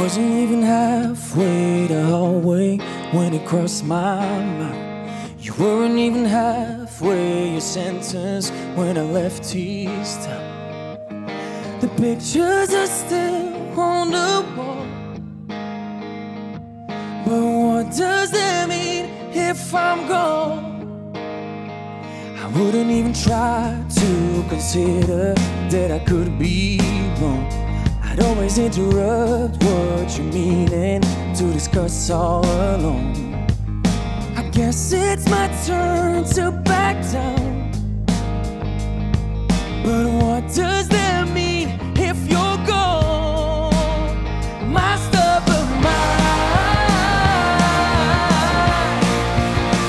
wasn't even halfway the hallway when it crossed my mind. You weren't even halfway your sentence when I left East Town. The pictures are still on the wall, but what does that mean if I'm gone? I wouldn't even try to consider that I could be wrong. I'd always interrupt what you're meaning to discuss all alone. I guess it's my turn to back down, but what does that mean if you're gone? My stubborn mind,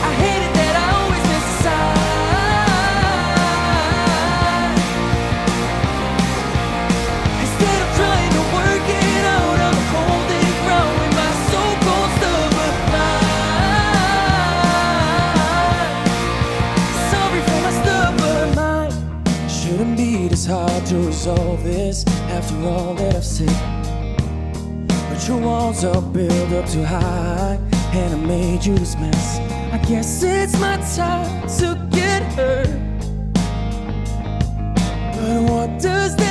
I hate it that I always miss a sign. Instead of trying to work it out, I'm holding ground with my so-called stubborn mind. Sorry for my stubborn mind. Shouldn't be this hard to resolve this after all that I've said. But your walls are built up too high, and I made you this mess. I guess it's my time to get hurt, but what does that